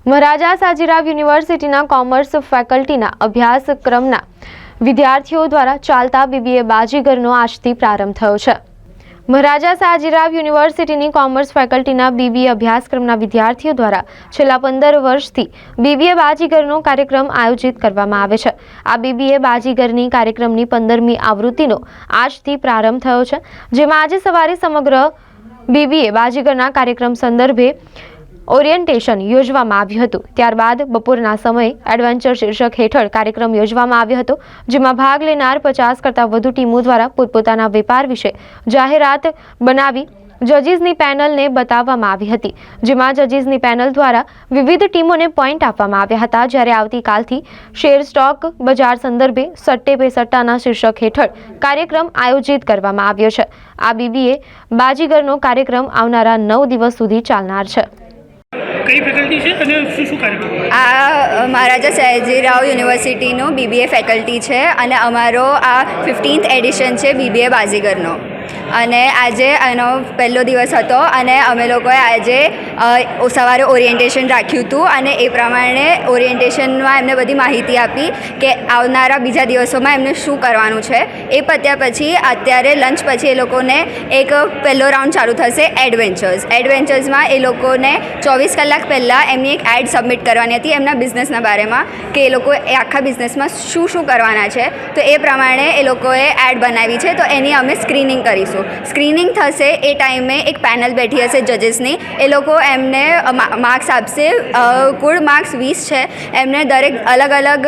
મહારાજા સાજીરાવ યુનિવર્સિટીના કોમર્સ ફેકલ્ટીના અભ્યાસક્રમના વિદ્યાર્થીઓ દ્વારા ચાલતા બીબીએ બાજીગરનો આજથી પ્રારંભ થયો છે। મહારાજા સાજીરાવ યુનિવર્સિટીની કોમર્સ ફેકલ્ટીના બીબીએ અભ્યાસક્રમના વિદ્યાર્થીઓ દ્વારા છેલ્લા 15 વર્ષથી બીબીએ બાજીગરનો કાર્યક્રમ આયોજિત કરવામાં આવે છે। આ બીબીએ બાજીગરની કાર્યક્રમની 15મી આવૃત્તિનો આજથી પ્રારંભ થયો છે, જેમાં આજે સવારે સમગ્ર બીબીએ બાજીગરના કાર્યક્રમ સંદર્ભે ઓરિએન્ટેશન યોજવામાં આવ્યું હતું। ત્યારબાદ બપોરના સમયે એડવેન્ચર શીર્ષક હેઠળ કાર્યક્રમ યોજવામાં આવ્યો હતો, જેમાં ભાગ લેનાર 50 કરતાં વધુ ટીમો દ્વારા પોતપોતાના વેપાર વિશે જાહેરાત બનાવી જજીસની પેનલને બતાવવામાં આવી હતી, જેમાં જજીસની પેનલ દ્વારા વિવિધ ટીમોને પોઈન્ટ આપવામાં આવ્યા હતા। જ્યારે આવતીકાલથી શેર સ્ટોક બજાર સંદર્ભે સટ્ટે પે સટ્ટાના શીર્ષક હેઠળ કાર્યક્રમ આયોજિત કરવામાં આવ્યો છે। આ બીબીએ બાજીગરનો કાર્યક્રમ આવનારા 9 દિવસ સુધી ચાલનાર છે। કઈ ફેકલ્ટી છે અને શું કાર્યક્રમ? આ મહારાજા સયાજીરાવ યુનિવર્સિટીનું બીબીએ ફેકલ્ટી છે અને અમારો આ 15th એડિશન છે બીબીએ બાજીગરનો। અને આજે આનો પહેલો દિવસ હતો અને અમે લોકોએ આજે સવારે ઓરિએન્ટેશન રાખ્યું હતું અને એ પ્રમાણે ઓરિએન્ટેશનમાં એમને બધી માહિતી આપી કે આવનારા બીજા દિવસોમાં એમને શું કરવાનું છે। એ પત્યા પછી અત્યારે લંચ પછી એ લોકોને એક પહેલો રાઉન્ડ ચાલુ થશે એડવેન્ચર્સમાં એ લોકોને 24 કલાક પહેલાં એમની એક એડ સબમિટ કરવાની હતી એમના બિઝનેસના બારેમાં કે એ લોકો એ આખા બિઝનેસમાં શું કરવાના છે। તો એ પ્રમાણે એ લોકોએ એડ બનાવી છે, તો એની અમે સ્ક્રીનિંગ કરીશું। સ્ક્રીનિંગ થશે એ ટાઈમે એક પેનલ બેઠી હશે જજીસની, એ લોકો એમને માર્ક્સ આપશે। કુલ માર્ક્સ 20 છે। એમને દરેક અલગ અલગ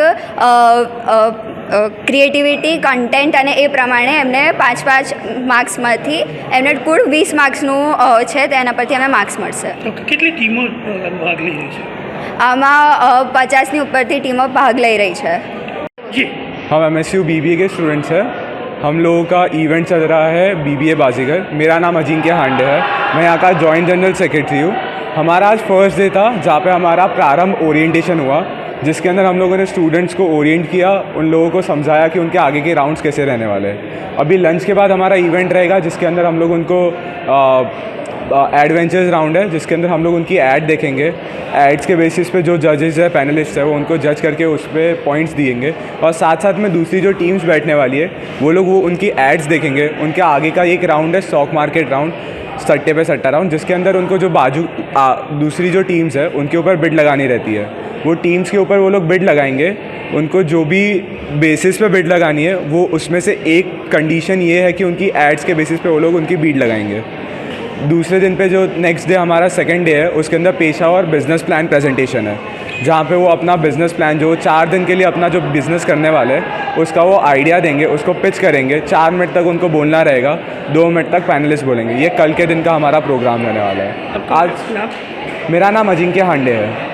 ક્રિએટિવિટી, કન્ટેન્ટ અને એ પ્રમાણે એમને 5 માર્ક્સમાંથી એમને કુલ 20 માર્ક્સનું છે, તેના પરથી અમને માર્ક્સ મળશે। કેટલી ટીમો ભાગ લઈ રહી છે? આમાં 50ની ઉપરથી ટીમો ભાગ લઈ રહી છે। जी हम MSU BBA के स्टूडेंट्स हैं। हम लोगों का इवेंट चल रहा है BBA बाजीगर। मेरा नाम अजिंक्य हांडे है, मैं यहाँ का जॉइंट जनरल सेक्रेटरी हूँ। हमारा आज फर्स्ट डे था जहाँ पे हमारा प्रारंभ ओरिएंटेशन हुआ, जिसके अंदर हम लोगों ने स्टूडेंट्स को ओरिएंट किया, उन लोगों को समझाया कि उनके आगे के राउंड्स कैसे रहने वाले हैं। अभी लंच के बाद हमारा इवेंट रहेगा, जिसके अंदर हम लोग उनको एडवेंचर्स राउंड है, जिसके अंदर हम लोग उनकी ऐड देखेंगे। एड्स के बेसिस पे जो जजेस है, पैनलिस्ट है, वो उनको जज करके उस पर पॉइंट्स दिएंगे। और साथ साथ में दूसरी जो टीम्स बैठने वाली है वो लोग वो उनकी एड्स देखेंगे। उनके आगे का एक राउंड है स्टॉक मार्केट राउंड, सट्टे पे सट्टा राउंड, जिसके अंदर उनको जो दूसरी जो टीम्स है उनके ऊपर बिड लगानी रहती है। वो टीम्स के ऊपर वो लोग बिड लगाएंगे। उनको जो भी बेसिस पे बिड लगानी है वो उसमें से एक कंडीशन ये है कि उनकी एड्स के बेसिस पे वो लोग उनकी बिड लगाएंगे। दूसरे दिन पे जो नेक्स्ट डे हमारा सेकंड डे है, उसके अंदर पेशा और बिज़नेस प्लान प्रेजेंटेशन है, जहाँ पे वो अपना बिज़नेस प्लान जो 4 दिन के लिए अपना जो बिज़नेस करने वाले हैं उसका वो आइडिया देंगे, उसको पिच करेंगे। 4 मिनट तक उनको बोलना रहेगा, 2 मिनट तक पैनलिस्ट बोलेंगे। ये कल के दिन का हमारा प्रोग्राम रहने वाला है। आज मेरा नाम अजिंक्य हांडे है।